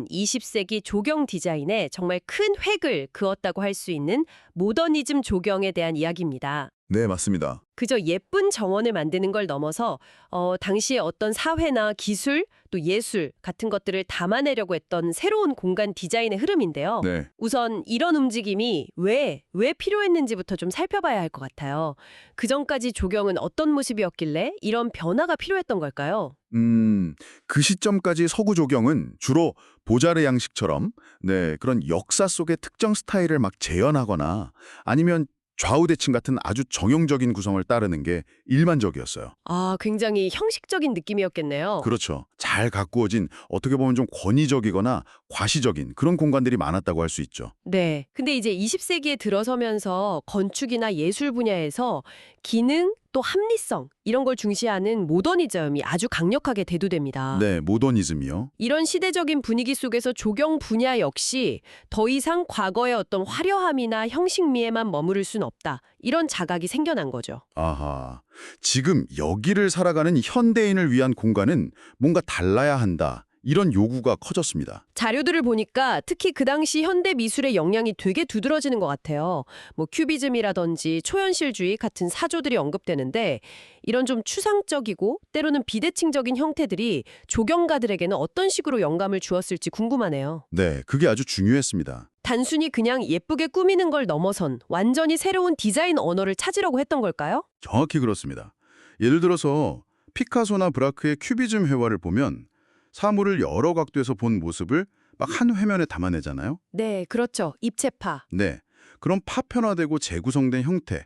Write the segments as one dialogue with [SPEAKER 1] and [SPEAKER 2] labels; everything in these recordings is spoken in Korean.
[SPEAKER 1] 이건 20세기 조경 디자인에 정말 큰 획을 그었다고 할 수 있는 모더니즘 조경에 대한 이야기입니다.
[SPEAKER 2] 네, 맞습니다.
[SPEAKER 1] 그저 예쁜 정원을 만드는 걸 넘어서 당시에 어떤 사회나 기술, 또 예술 같은 것들을 담아내려고 했던 새로운 공간 디자인의 흐름인데요.
[SPEAKER 2] 네.
[SPEAKER 1] 우선 이런 움직임이 왜 필요했는지부터 좀 살펴봐야 할 것 같아요. 그전까지 조경은 어떤 모습이었길래 이런 변화가 필요했던 걸까요?
[SPEAKER 2] 그 시점까지 서구 조경은 주로 보자르 양식처럼 그런 역사 속의 특정 스타일을 막 재현하거나 아니면 좌우대칭 같은 아주 정형적인 구성을 따르는 게 일반적이었어요.
[SPEAKER 1] 아, 굉장히 형식적인 느낌이었겠네요.
[SPEAKER 2] 그렇죠. 잘 가꾸어진 어떻게 보면 좀 권위적이거나 과시적인 그런 공간들이 많았다고 할 수 있죠.
[SPEAKER 1] 네. 근데 이제 20세기에 들어서면서 건축이나 예술 분야에서 기능 또 합리성 이런 걸 중시하는 모더니즘이 아주 강력하게 대두됩니다.
[SPEAKER 2] 네, 모더니즘이요.
[SPEAKER 1] 이런 시대적인 분위기 속에서 조경 분야 역시 더 이상 과거의 어떤 화려함이나 형식미에만 머무를 순 없다. 이런 자각이 생겨난 거죠.
[SPEAKER 2] 아하. 지금 여기를 살아가는 현대인을 위한 공간은 뭔가 달라야 한다. 이런 요구가 커졌습니다.
[SPEAKER 1] 자료들을 보니까 특히 그 당시 현대 미술의 영향이 되게 두드러지는 것 같아요. 뭐 큐비즘이라든지 초현실주의 같은 사조들이 언급되는데 이런 좀 추상적이고 때로는 비대칭적인 형태들이 조경가들에게는 어떤 식으로 영감을 주었을지 궁금하네요.
[SPEAKER 2] 네, 그게 아주 중요했습니다.
[SPEAKER 1] 단순히 그냥 예쁘게 꾸미는 걸 넘어선 완전히 새로운 디자인 언어를 찾으려고 했던 걸까요?
[SPEAKER 2] 정확히 그렇습니다. 예를 들어서 피카소나 브라크의 큐비즘 회화를 보면 사물을 여러 각도에서 본 모습을 막 한 회면에 담아내잖아요.
[SPEAKER 1] 네, 그렇죠. 입체파.
[SPEAKER 2] 네, 그런 파편화되고 재구성된 형태,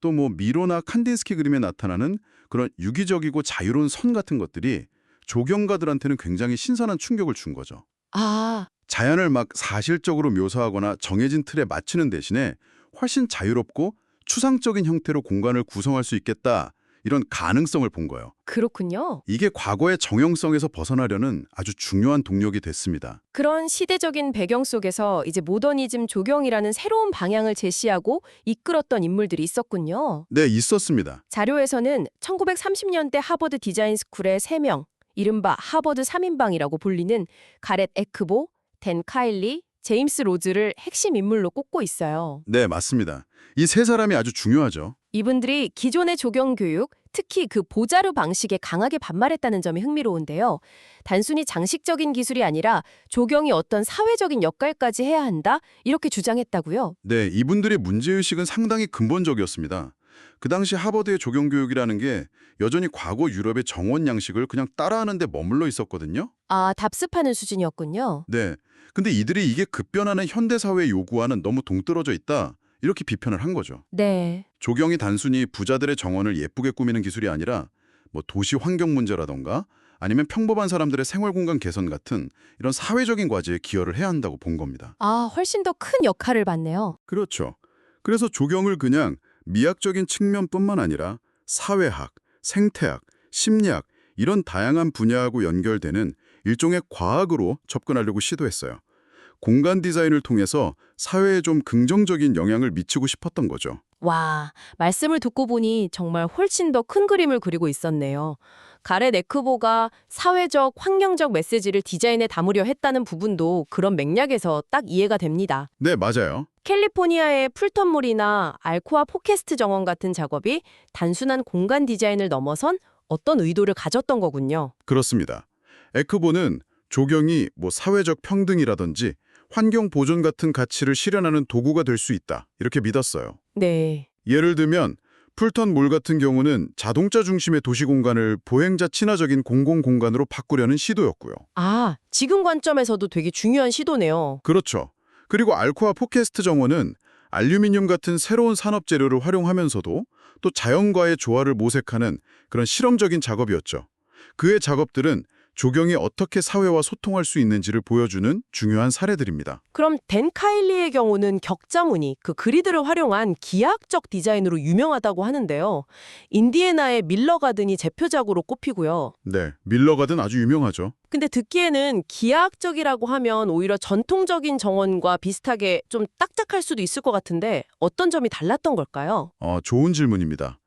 [SPEAKER 2] 또 뭐 미로나 칸딘스키 그림에 나타나는 그런 유기적이고 자유로운 선 같은 것들이 조경가들한테는 굉장히 신선한 충격을 준 거죠.
[SPEAKER 1] 아,
[SPEAKER 2] 자연을 막 사실적으로 묘사하거나 정해진 틀에 맞추는 대신에 훨씬 자유롭고 추상적인 형태로 공간을 구성할 수 있겠다. 이런 가능성을 본 거예요.
[SPEAKER 1] 그렇군요.
[SPEAKER 2] 이게 과거의 정형성에서 벗어나려는 아주 중요한 동력이 됐습니다.
[SPEAKER 1] 그런 시대적인 배경 속에서 이제 모더니즘 조경이라는 새로운 방향을 제시하고 이끌었던 인물들이 있었군요.
[SPEAKER 2] 네, 있었습니다.
[SPEAKER 1] 자료에서는 1930년대 하버드 디자인 스쿨의 3명, 이른바 하버드 3인방이라고 불리는 가렛 에크보, 댄 카일리, 제임스 로즈를 핵심 인물로 꼽고 있어요.
[SPEAKER 2] 네, 맞습니다. 이 세 사람이 아주 중요하죠.
[SPEAKER 1] 이분들이 기존의 조경 교육, 특히 그 보자르 방식에 강하게 반발했다는 점이 흥미로운데요. 단순히 장식적인 기술이 아니라 조경이 어떤 사회적인 역할까지 해야 한다? 이렇게 주장했다고요?
[SPEAKER 2] 네, 이분들의 문제의식은 상당히 근본적이었습니다. 그 당시 하버드의 조경교육이라는 게 여전히 과거 유럽의 정원 양식을 그냥 따라하는 데 머물러 있었거든요.
[SPEAKER 1] 아, 답습하는 수준이었군요.
[SPEAKER 2] 네, 근데 이들이 이게 급변하는 현대사회의 요구와는 너무 동떨어져 있다. 이렇게 비판을 한 거죠.
[SPEAKER 1] 네.
[SPEAKER 2] 조경이 단순히 부자들의 정원을 예쁘게 꾸미는 기술이 아니라 뭐 도시 환경 문제라던가 아니면 평범한 사람들의 생활 공간 개선 같은 이런 사회적인 과제에 기여를 해야 한다고 본 겁니다.
[SPEAKER 1] 아, 훨씬 더 큰 역할을 받네요.
[SPEAKER 2] 그렇죠. 그래서 조경을 그냥 미학적인 측면뿐만 아니라 사회학, 생태학, 심리학 이런 다양한 분야하고 연결되는 일종의 과학으로 접근하려고 시도했어요. 공간 디자인을 통해서 사회에 좀 긍정적인 영향을 미치고 싶었던 거죠.
[SPEAKER 1] 와, 말씀을 듣고 보니 정말 훨씬 더 큰 그림을 그리고 있었네요. 가렛 에크보가 사회적, 환경적 메시지를 디자인에 담으려 했다는 부분도 그런 맥락에서 딱 이해가 됩니다.
[SPEAKER 2] 네, 맞아요.
[SPEAKER 1] 캘리포니아의 풀턴몰이나 알코아 포캐스트 정원 같은 작업이 단순한 공간 디자인을 넘어선 어떤 의도를 가졌던 거군요.
[SPEAKER 2] 그렇습니다. 에크보는 조경이 뭐 사회적 평등이라든지 환경 보존 같은 가치를 실현하는 도구가 될 수 있다. 이렇게 믿었어요.
[SPEAKER 1] 네.
[SPEAKER 2] 예를 들면 풀턴 몰 같은 경우는 자동차 중심의 도시 공간을 보행자 친화적인 공공공간으로 바꾸려는 시도였고요.
[SPEAKER 1] 아, 지금 관점에서도 되게 중요한 시도네요.
[SPEAKER 2] 그렇죠. 그리고 알코아 포캐스트 정원은 알루미늄 같은 새로운 산업 재료를 활용하면서도 또 자연과의 조화를 모색하는 그런 실험적인 작업이었죠. 그의 작업들은 조경이 어떻게 사회와 소통할 수 있는지를 보여주는 중요한 사례들입니다.
[SPEAKER 1] 그럼 댄 카일리의 경우는 격자무늬, 그 그리드를 활용한 기하학적 디자인으로 유명하다고 하는데요. 인디애나의 밀러 가든이 대표작으로 꼽히고요.
[SPEAKER 2] 네, 밀러 가든 아주 유명하죠.
[SPEAKER 1] 근데 듣기에는 기하학적이라고 하면 오히려 전통적인 정원과 비슷하게 좀 딱딱할 수도 있을 것 같은데 어떤 점이 달랐던 걸까요?
[SPEAKER 2] 좋은 질문입니다.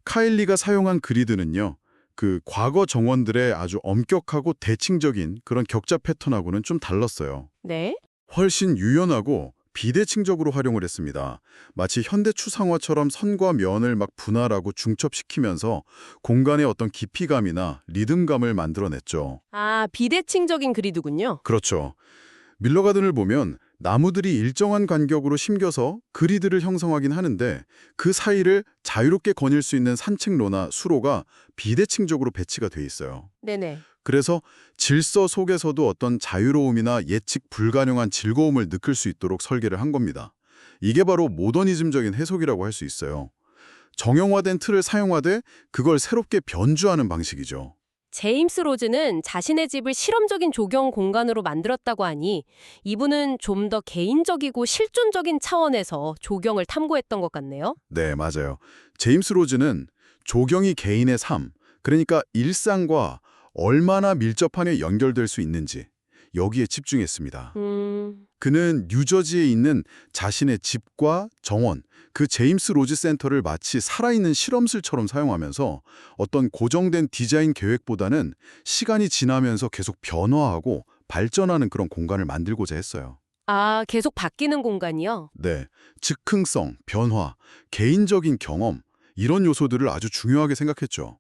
[SPEAKER 2] 카일리가 사용한 그리드는요. 그 과거 정원들의 아주 엄격하고 대칭적인 그런 격자 패턴하고는 좀 달랐어요.
[SPEAKER 1] 네.
[SPEAKER 2] 훨씬 유연하고 비대칭적으로 활용을 했습니다. 마치 현대 추상화처럼 선과 면을 막 분할하고 중첩시키면서 공간의 어떤 깊이감이나 리듬감을 만들어냈죠.
[SPEAKER 1] 아, 비대칭적인 그리드군요.
[SPEAKER 2] 그렇죠. 밀러 가든을 보면 나무들이 일정한 간격으로 심겨서 그리드를 형성하긴 하는데 그 사이를 자유롭게 거닐 수 있는 산책로나 수로가 비대칭적으로 배치가 돼 있어요.
[SPEAKER 1] 네네.
[SPEAKER 2] 그래서 질서 속에서도 어떤 자유로움이나 예측 불가능한 즐거움을 느낄 수 있도록 설계를 한 겁니다. 이게 바로 모더니즘적인 해석이라고 할 수 있어요. 정형화된 틀을 사용하되 그걸 새롭게 변주하는 방식이죠.
[SPEAKER 1] 제임스 로즈는 자신의 집을 실험적인 조경 공간으로 만들었다고 하니 이분은 좀 더 개인적이고 실존적인 차원에서 조경을 탐구했던 것 같네요.
[SPEAKER 2] 네, 맞아요. 제임스 로즈는 조경이 개인의 삶, 그러니까 일상과 얼마나 밀접하게 연결될 수 있는지 여기에 집중했습니다. 그는 뉴저지에 있는 자신의 집과 정원, 그 제임스 로즈 센터를 마치 살아있는 실험실처럼 사용하면서 어떤 고정된 디자인 계획보다는 시간이 지나면서 계속 변화하고 발전하는 그런 공간을 만들고자 했어요.
[SPEAKER 1] 아, 계속 바뀌는 공간이요?
[SPEAKER 2] 네, 즉흥성, 변화, 개인적인 경험 이런 요소들을 아주 중요하게 생각했죠.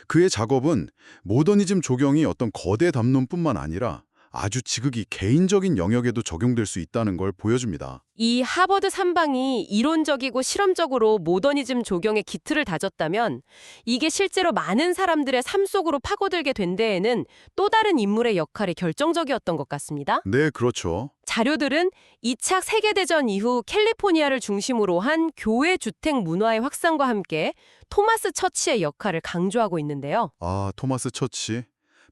[SPEAKER 2] 그의 작업은 모더니즘 조경이 어떤 거대 담론뿐만 아니라 아주 지극히 개인적인 영역에도 적용될 수 있다는 걸 보여줍니다.
[SPEAKER 1] 이 하버드 3방이 이론적이고 실험적으로 모더니즘 조경의 기틀을 다졌다면 이게 실제로 많은 사람들의 삶 속으로 파고들게 된 데에는 또 다른 인물의 역할이 결정적이었던 것 같습니다.
[SPEAKER 2] 네, 그렇죠.
[SPEAKER 1] 자료들은 2차 세계대전 이후 캘리포니아를 중심으로 한 교회 주택 문화의 확산과 함께 토마스 처치의 역할을 강조하고 있는데요.
[SPEAKER 2] 아, 토마스 처치.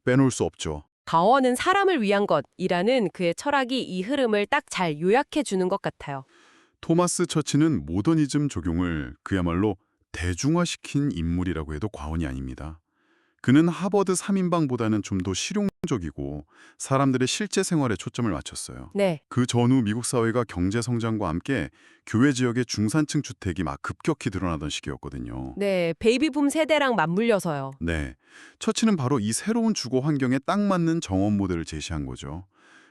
[SPEAKER 2] 빼놓을 수 없죠.
[SPEAKER 1] 가원은 사람을 위한 것이라는 그의 철학이 이 흐름을 딱 잘 요약해 주는 것 같아요.
[SPEAKER 2] 토마스 처치는 모더니즘 적용을 그야말로 대중화시킨 인물이라고 해도 과언이 아닙니다. 그는 하버드 3인방보다는 좀 더 실용적이고 사람들의 실제 생활에 초점을 맞췄어요.
[SPEAKER 1] 네.
[SPEAKER 2] 그 전후 미국 사회가 경제 성장과 함께 교외 지역의 중산층 주택이 막 급격히 늘어나던 시기였거든요.
[SPEAKER 1] 네, 베이비붐 세대랑 맞물려서요.
[SPEAKER 2] 네, 처치는 바로 이 새로운 주거 환경에 딱 맞는 정원 모델을 제시한 거죠.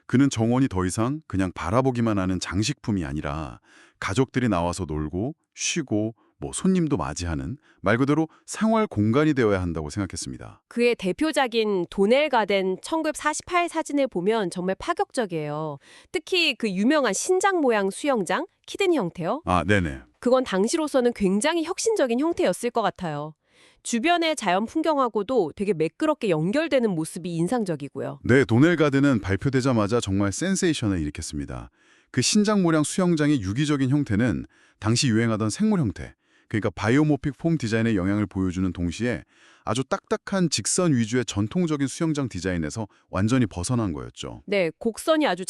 [SPEAKER 2] 그는 정원이 더 이상 그냥 바라보기만 하는 장식품이 아니라 가족들이 나와서 놀고 쉬고 손님도 맞이하는 말 그대로 생활 공간이 되어야 한다고 생각했습니다.
[SPEAKER 1] 그의 대표작인 도넬 가든 1948 사진을 보면 정말 파격적이에요. 특히 그 유명한 신장 모양 수영장, 키드니 형태요.
[SPEAKER 2] 아, 네네.
[SPEAKER 1] 그건 당시로서는 굉장히 혁신적인 형태였을 것 같아요. 주변의 자연 풍경하고도 되게 매끄럽게 연결되는 모습이 인상적이고요.
[SPEAKER 2] 네, 도넬 가든은 발표되자마자 정말 센세이션을 일으켰습니다. 그 신장 모양 수영장의 유기적인 형태는 당시 유행하던 생물 형태, 그러니까 바이오모픽 폼 디자인의 영향을 보여주는 동시에 아주 딱딱한 직선 위주의 전통적인 수영장 디자인에서 완전히 벗어난 거였죠.
[SPEAKER 1] 네, 곡선이 아주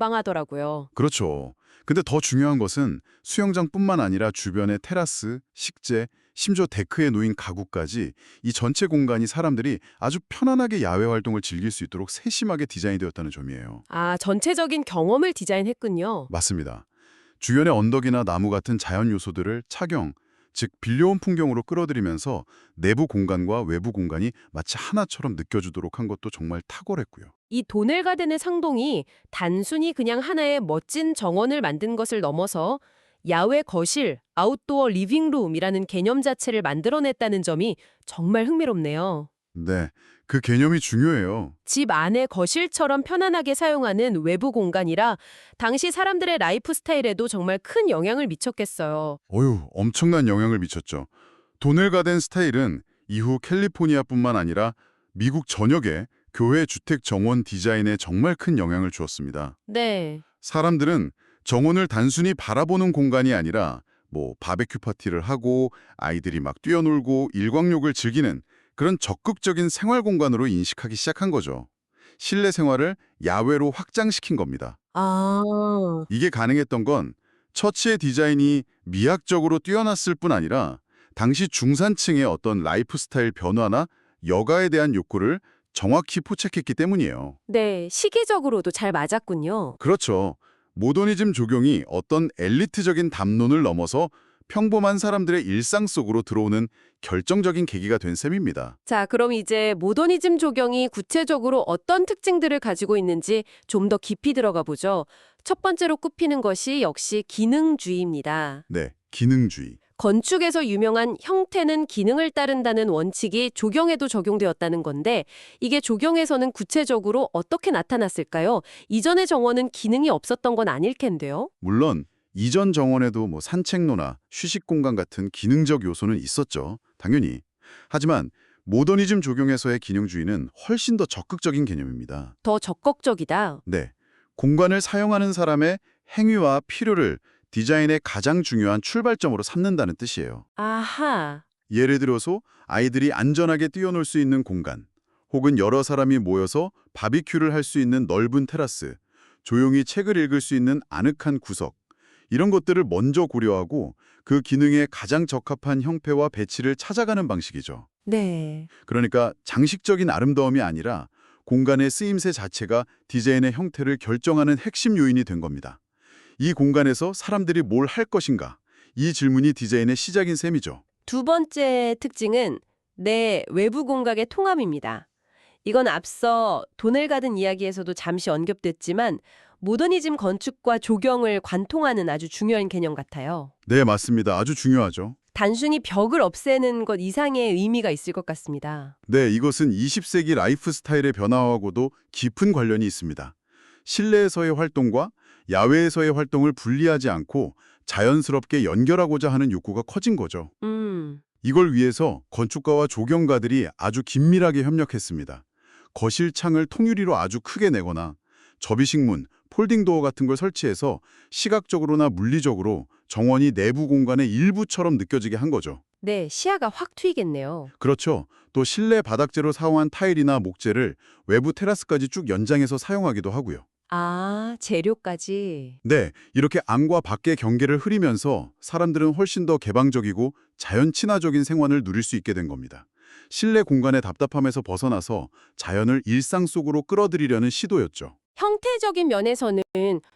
[SPEAKER 1] 자유분방하더라고요.
[SPEAKER 2] 그렇죠. 근데 더 중요한 것은 수영장뿐만 아니라 주변의 테라스, 식재, 심지어 데크에 놓인 가구까지 이 전체 공간이 사람들이 아주 편안하게 야외 활동을 즐길 수 있도록 세심하게 디자인되었다는 점이에요.
[SPEAKER 1] 아, 전체적인 경험을 디자인했군요.
[SPEAKER 2] 맞습니다. 주변의 언덕이나 나무 같은 자연 요소들을 착용, 즉 빌려온 풍경으로 끌어들이면서 내부 공간과 외부 공간이 마치 하나처럼 느껴지도록 한 것도 정말 탁월했고요.
[SPEAKER 1] 이 도넬 가든의 상동이 단순히 그냥 하나의 멋진 정원을 만든 것을 넘어서 야외 거실, 아웃도어 리빙룸이라는 개념 자체를 만들어냈다는 점이 정말 흥미롭네요.
[SPEAKER 2] 네, 그 개념이 중요해요.
[SPEAKER 1] 집 안의 거실처럼 편안하게 사용하는 외부 공간이라 당시 사람들의 라이프 스타일에도 정말 큰 영향을 미쳤겠어요.
[SPEAKER 2] 어휴, 엄청난 영향을 미쳤죠. 도넬 가든 스타일은 이후 캘리포니아뿐만 아니라 미국 전역에 교회 주택 정원 디자인에 정말 큰 영향을 주었습니다.
[SPEAKER 1] 네.
[SPEAKER 2] 사람들은 정원을 단순히 바라보는 공간이 아니라 바베큐 파티를 하고 아이들이 막 뛰어놀고 일광욕을 즐기는 그런 적극적인 생활 공간으로 인식하기 시작한 거죠. 실내 생활을 야외로 확장시킨 겁니다.
[SPEAKER 1] 아,
[SPEAKER 2] 이게 가능했던 건 처치의 디자인이 미학적으로 뛰어났을 뿐 아니라 당시 중산층의 어떤 라이프 스타일 변화나 여가에 대한 욕구를 정확히 포착했기 때문이에요.
[SPEAKER 1] 네. 시기적으로도 잘 맞았군요.
[SPEAKER 2] 그렇죠. 모더니즘 조경이 어떤 엘리트적인 담론을 넘어서 평범한 사람들의 일상 속으로 들어오는 결정적인 계기가 된 셈입니다.
[SPEAKER 1] 자, 그럼 이제 모더니즘 조경이 구체적으로 어떤 특징들을 가지고 있는지 좀 더 깊이 들어가 보죠. 첫 번째로 꼽히는 것이 역시 기능주의입니다.
[SPEAKER 2] 네, 기능주의.
[SPEAKER 1] 건축에서 유명한 형태는 기능을 따른다는 원칙이 조경에도 적용되었다는 건데 이게 조경에서는 구체적으로 어떻게 나타났을까요? 이전의 정원은 기능이 없었던 건 아닐 텐데요.
[SPEAKER 2] 물론 이전 정원에도 산책로나 휴식 공간 같은 기능적 요소는 있었죠. 당연히. 하지만 모더니즘 조경에서의 기능주의는 훨씬 더 적극적인 개념입니다.
[SPEAKER 1] 더 적극적이다.
[SPEAKER 2] 네, 공간을 사용하는 사람의 행위와 필요를 디자인의 가장 중요한 출발점으로 삼는다는 뜻이에요.
[SPEAKER 1] 아하.
[SPEAKER 2] 예를 들어서 아이들이 안전하게 뛰어놀 수 있는 공간, 혹은 여러 사람이 모여서 바비큐를 할 수 있는 넓은 테라스, 조용히 책을 읽을 수 있는 아늑한 구석, 이런 것들을 먼저 고려하고 그 기능에 가장 적합한 형태와 배치를 찾아가는 방식이죠.
[SPEAKER 1] 네.
[SPEAKER 2] 그러니까 장식적인 아름다움이 아니라 공간의 쓰임새 자체가 디자인의 형태를 결정하는 핵심 요인이 된 겁니다. 이 공간에서 사람들이 뭘 할 것인가? 이 질문이 디자인의 시작인 셈이죠.
[SPEAKER 1] 두 번째 특징은 내 외부 공간의 통합입니다. 이건 앞서 돈을 가든 이야기에서도 잠시 언급됐지만 모더니즘 건축과 조경을 관통하는 아주 중요한 개념 같아요.
[SPEAKER 2] 네, 맞습니다. 아주 중요하죠.
[SPEAKER 1] 단순히 벽을 없애는 것 이상의 의미가 있을 것 같습니다.
[SPEAKER 2] 네, 이것은 20세기 라이프 스타일의 변화하고도 깊은 관련이 있습니다. 실내에서의 활동과 야외에서의 활동을 분리하지 않고 자연스럽게 연결하고자 하는 욕구가 커진 거죠. 이걸 위해서 건축가와 조경가들이 아주 긴밀하게 협력했습니다. 거실 창을 통유리로 아주 크게 내거나 접이식문, 폴딩도어 같은 걸 설치해서 시각적으로나 물리적으로 정원이 내부 공간의 일부처럼 느껴지게 한 거죠.
[SPEAKER 1] 네, 시야가 확 트이겠네요.
[SPEAKER 2] 그렇죠. 또 실내 바닥재로 사용한 타일이나 목재를 외부 테라스까지 쭉 연장해서 사용하기도 하고요.
[SPEAKER 1] 아, 재료까지.
[SPEAKER 2] 네, 이렇게 안과 밖의 경계를 흐리면서 사람들은 훨씬 더 개방적이고 자연 친화적인 생활을 누릴 수 있게 된 겁니다. 실내 공간의 답답함에서 벗어나서 자연을 일상 속으로 끌어들이려는 시도였죠.
[SPEAKER 1] 형태적인 면에서는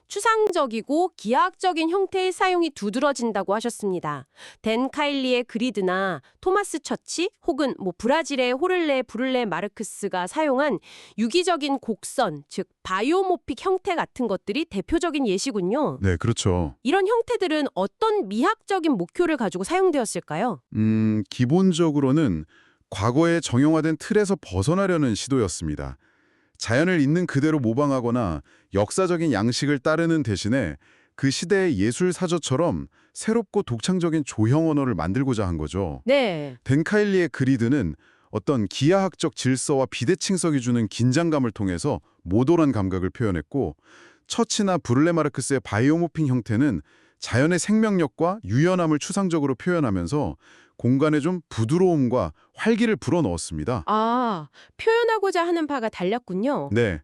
[SPEAKER 1] 추상적이고 기하학적인 형태의 사용이 두드러진다고 하셨습니다. 댄 카일리의 그리드나 토마스 처치 혹은 브라질의 호를레 부를레 마르크스가 사용한 유기적인 곡선, 즉 바이오모픽 형태 같은 것들이 대표적인 예시군요.
[SPEAKER 2] 네, 그렇죠.
[SPEAKER 1] 이런 형태들은 어떤 미학적인 목표를 가지고 사용되었을까요?
[SPEAKER 2] 기본적으로는 과거의 정형화된 틀에서 벗어나려는 시도였습니다. 자연을 있는 그대로 모방하거나 역사적인 양식을 따르는 대신에 그 시대의 예술 사조처럼 새롭고 독창적인 조형 언어를 만들고자 한 거죠.
[SPEAKER 1] 네.
[SPEAKER 2] 덴카일리의 그리드는 어떤 기하학적 질서와 비대칭성이 주는 긴장감을 통해서 모던한 감각을 표현했고, 처치나 부를레 마르크스의 바이오모핑 형태는 자연의 생명력과 유연함을 추상적으로 표현하면서 공간에 좀 부드러움과 활기를 불어넣었습니다.
[SPEAKER 1] 아, 표현하고자 하는 바가 달렸군요.
[SPEAKER 2] 네.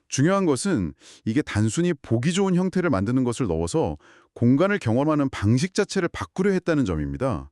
[SPEAKER 2] 중요한 것은 이게 단순히 보기 좋은 형태를 만드는 것을 넣어서 공간을 경험하는 방식 자체를 바꾸려 했다는 점입니다.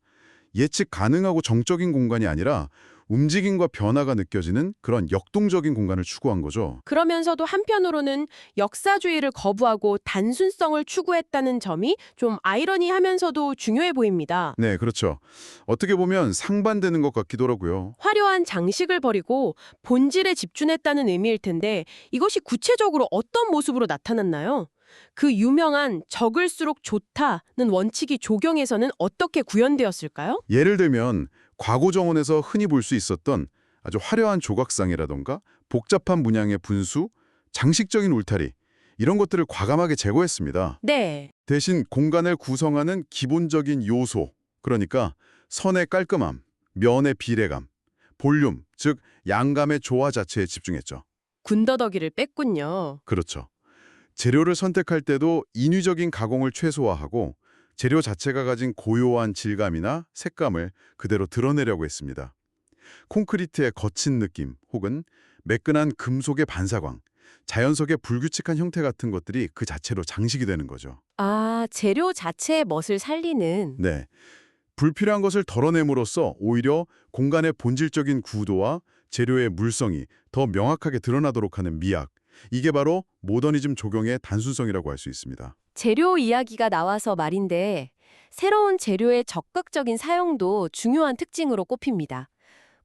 [SPEAKER 2] 예측 가능하고 정적인 공간이 아니라 움직임과 변화가 느껴지는 그런 역동적인 공간을 추구한 거죠.
[SPEAKER 1] 그러면서도 한편으로는 역사주의를 거부하고 단순성을 추구했다는 점이 좀 아이러니하면서도 중요해 보입니다.
[SPEAKER 2] 네, 그렇죠. 어떻게 보면 상반되는 것 같기도 하고요.
[SPEAKER 1] 화려한 장식을 버리고 본질에 집중했다는 의미일 텐데 이것이 구체적으로 어떤 모습으로 나타났나요? 그 유명한 적을수록 좋다는 원칙이 조경에서는 어떻게 구현되었을까요?
[SPEAKER 2] 예를 들면 과거 정원에서 흔히 볼 수 있었던 아주 화려한 조각상이라던가 복잡한 문양의 분수, 장식적인 울타리, 이런 것들을 과감하게 제거했습니다.
[SPEAKER 1] 네.
[SPEAKER 2] 대신 공간을 구성하는 기본적인 요소, 그러니까 선의 깔끔함, 면의 비례감, 볼륨, 즉 양감의 조화 자체에 집중했죠.
[SPEAKER 1] 군더더기를 뺐군요.
[SPEAKER 2] 그렇죠. 재료를 선택할 때도 인위적인 가공을 최소화하고 재료 자체가 가진 고요한 질감이나 색감을 그대로 드러내려고 했습니다. 콘크리트의 거친 느낌 혹은 매끈한 금속의 반사광, 자연 속의 불규칙한 형태 같은 것들이 그 자체로 장식이 되는 거죠.
[SPEAKER 1] 아, 재료 자체의 멋을 살리는.
[SPEAKER 2] 네, 불필요한 것을 덜어냄으로써 오히려 공간의 본질적인 구도와 재료의 물성이 더 명확하게 드러나도록 하는 미학, 이게 바로 모더니즘 조경의 단순성이라고 할 수 있습니다.
[SPEAKER 1] 재료 이야기가 나와서 말인데 새로운 재료의 적극적인 사용도 중요한 특징으로 꼽힙니다.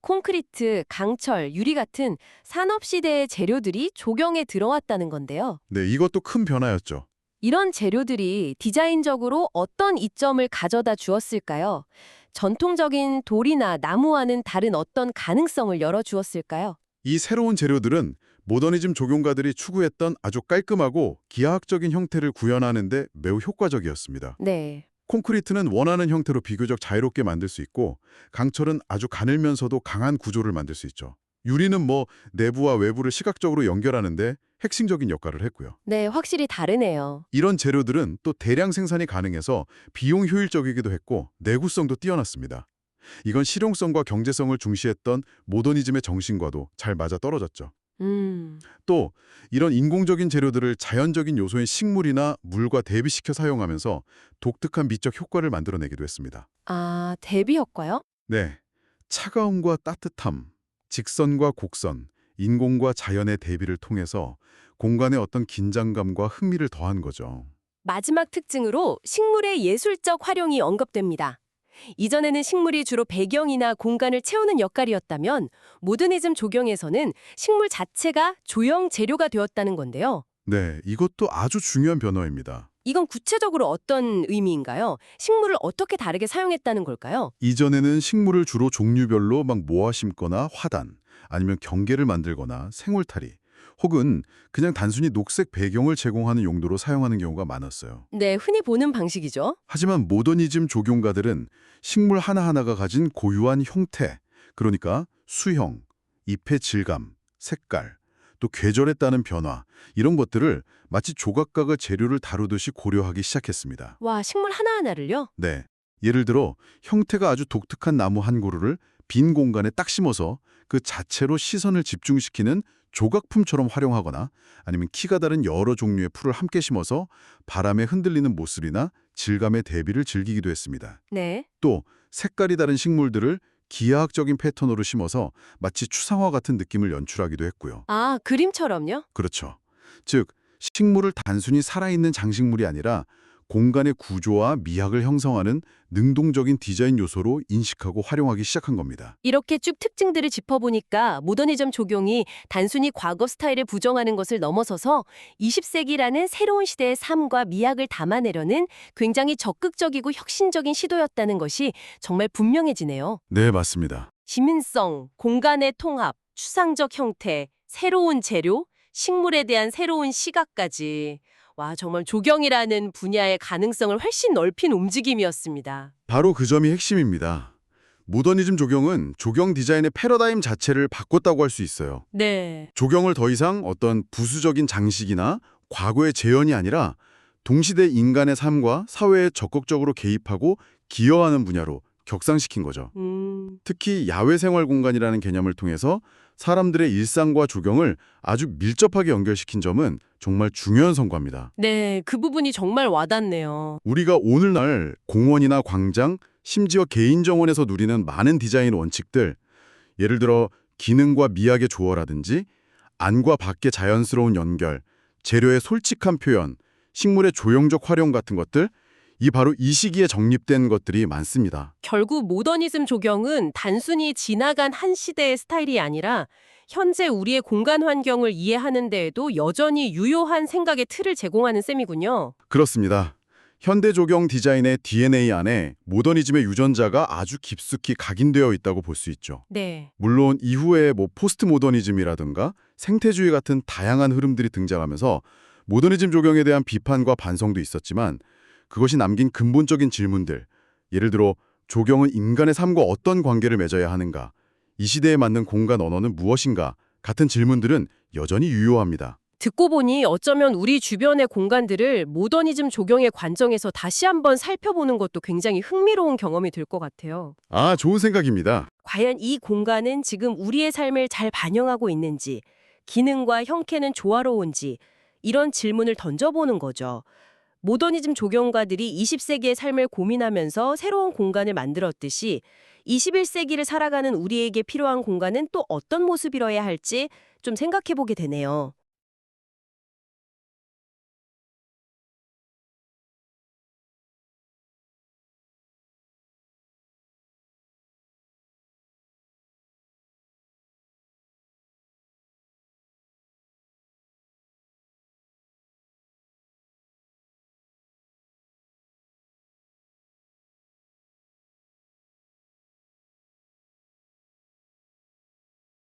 [SPEAKER 1] 콘크리트, 강철, 유리 같은 산업시대의 재료들이 조경에 들어왔다는 건데요.
[SPEAKER 2] 네, 이것도 큰 변화였죠.
[SPEAKER 1] 이런 재료들이 디자인적으로 어떤 이점을 가져다 주었을까요? 전통적인 돌이나 나무와는 다른 어떤 가능성을 열어주었을까요?
[SPEAKER 2] 이 새로운 재료들은 모더니즘 조경가들이 추구했던 아주 깔끔하고 기하학적인 형태를 구현하는 데 매우 효과적이었습니다.
[SPEAKER 1] 네.
[SPEAKER 2] 콘크리트는 원하는 형태로 비교적 자유롭게 만들 수 있고, 강철은 아주 가늘면서도 강한 구조를 만들 수 있죠. 유리는 내부와 외부를 시각적으로 연결하는데 핵심적인 역할을 했고요.
[SPEAKER 1] 네, 확실히 다르네요.
[SPEAKER 2] 이런 재료들은 또 대량 생산이 가능해서 비용 효율적이기도 했고 내구성도 뛰어났습니다. 이건 실용성과 경제성을 중시했던 모더니즘의 정신과도 잘 맞아떨어졌죠.
[SPEAKER 1] 음.
[SPEAKER 2] 또 이런 인공적인 재료들을 자연적인 요소인 식물이나 물과 대비시켜 사용하면서 독특한 미적 효과를 만들어내기도 했습니다.
[SPEAKER 1] 아, 대비 효과요?
[SPEAKER 2] 네, 차가움과 따뜻함, 직선과 곡선, 인공과 자연의 대비를 통해서 공간에 어떤 긴장감과 흥미를 더한 거죠.
[SPEAKER 1] 마지막 특징으로 식물의 예술적 활용이 언급됩니다. 이전에는 식물이 주로 배경이나 공간을 채우는 역할이었다면 모더니즘 조경에서는 식물 자체가 조형 재료가 되었다는 건데요.
[SPEAKER 2] 네, 이것도 아주 중요한 변화입니다.
[SPEAKER 1] 이건 구체적으로 어떤 의미인가요? 식물을 어떻게 다르게 사용했다는 걸까요?
[SPEAKER 2] 이전에는 식물을 주로 종류별로 모아 심거나 화단, 아니면 경계를 만들거나 생울타리, 혹은 그냥 단순히 녹색 배경을 제공하는 용도로 사용하는 경우가 많았어요.
[SPEAKER 1] 네, 흔히 보는 방식이죠.
[SPEAKER 2] 하지만 모더니즘 조경가들은 식물 하나하나가 가진 고유한 형태, 그러니까 수형, 잎의 질감, 색깔, 또 계절에 따른 변화, 이런 것들을 마치 조각가가 재료를 다루듯이 고려하기 시작했습니다.
[SPEAKER 1] 와, 식물 하나하나를요?
[SPEAKER 2] 네. 예를 들어 형태가 아주 독특한 나무 한 그루를 빈 공간에 딱 심어서 그 자체로 시선을 집중시키는 조각품처럼 활용하거나, 아니면 키가 다른 여러 종류의 풀을 함께 심어서 바람에 흔들리는 모습이나 질감의 대비를 즐기기도 했습니다.
[SPEAKER 1] 네.
[SPEAKER 2] 또 색깔이 다른 식물들을 기하학적인 패턴으로 심어서 마치 추상화 같은 느낌을 연출하기도 했고요.
[SPEAKER 1] 아, 그림처럼요?
[SPEAKER 2] 그렇죠. 즉, 식물을 단순히 살아있는 장식물이 아니라 공간의 구조와 미학을 형성하는 능동적인 디자인 요소로 인식하고 활용하기 시작한 겁니다.
[SPEAKER 1] 이렇게 쭉 특징들을 짚어보니까 모더니즘 조경이 단순히 과거 스타일을 부정하는 것을 넘어서서 20세기라는 새로운 시대의 삶과 미학을 담아내려는 굉장히 적극적이고 혁신적인 시도였다는 것이 정말 분명해지네요.
[SPEAKER 2] 네, 맞습니다.
[SPEAKER 1] 시민성, 공간의 통합, 추상적 형태, 새로운 재료, 식물에 대한 새로운 시각까지. 와, 정말 조경이라는 분야의 가능성을 훨씬 넓힌 움직임이었습니다.
[SPEAKER 2] 바로 그 점이 핵심입니다. 모더니즘 조경은 조경 디자인의 패러다임 자체를 바꿨다고 할 수 있어요.
[SPEAKER 1] 네.
[SPEAKER 2] 조경을 더 이상 어떤 부수적인 장식이나 과거의 재현이 아니라 동시대 인간의 삶과 사회에 적극적으로 개입하고 기여하는 분야로 격상시킨 거죠. 특히 야외 생활 공간이라는 개념을 통해서 사람들의 일상과 조경을 아주 밀접하게 연결시킨 점은 정말 중요한 성과입니다.
[SPEAKER 1] 네, 그 부분이 정말 와닿네요.
[SPEAKER 2] 우리가 오늘날 공원이나 광장, 심지어 개인 정원에서 누리는 많은 디자인 원칙들, 예를 들어 기능과 미학의 조화라든지 안과 밖의 자연스러운 연결, 재료의 솔직한 표현, 식물의 조형적 활용 같은 것들, 바로 이 시기에 정립된 것들이 많습니다.
[SPEAKER 1] 결국 모더니즘 조경은 단순히 지나간 한 시대의 스타일이 아니라 현재 우리의 공간 환경을 이해하는 데에도 여전히 유효한 생각의 틀을 제공하는 셈이군요.
[SPEAKER 2] 그렇습니다. 현대 조경 디자인의 DNA 안에 모더니즘의 유전자가 아주 깊숙이 각인되어 있다고 볼 수 있죠.
[SPEAKER 1] 네.
[SPEAKER 2] 물론 이후에 포스트 모더니즘이라든가 생태주의 같은 다양한 흐름들이 등장하면서 모더니즘 조경에 대한 비판과 반성도 있었지만, 그것이 남긴 근본적인 질문들, 예를 들어 조경은 인간의 삶과 어떤 관계를 맺어야 하는가, 이 시대에 맞는 공간 언어는 무엇인가 같은 질문들은 여전히 유효합니다.
[SPEAKER 1] 듣고 보니 어쩌면 우리 주변의 공간들을 모더니즘 조경의 관점에서 다시 한번 살펴보는 것도 굉장히 흥미로운 경험이 될 것 같아요.
[SPEAKER 2] 아, 좋은 생각입니다.
[SPEAKER 1] 과연 이 공간은 지금 우리의 삶을 잘 반영하고 있는지, 기능과 형태는 조화로운지, 이런 질문을 던져보는 거죠. 모더니즘 조경가들이 20세기의 삶을 고민하면서 새로운 공간을 만들었듯이 21세기를 살아가는 우리에게 필요한 공간은 또 어떤 모습이어야 할지 좀 생각해보게 되네요.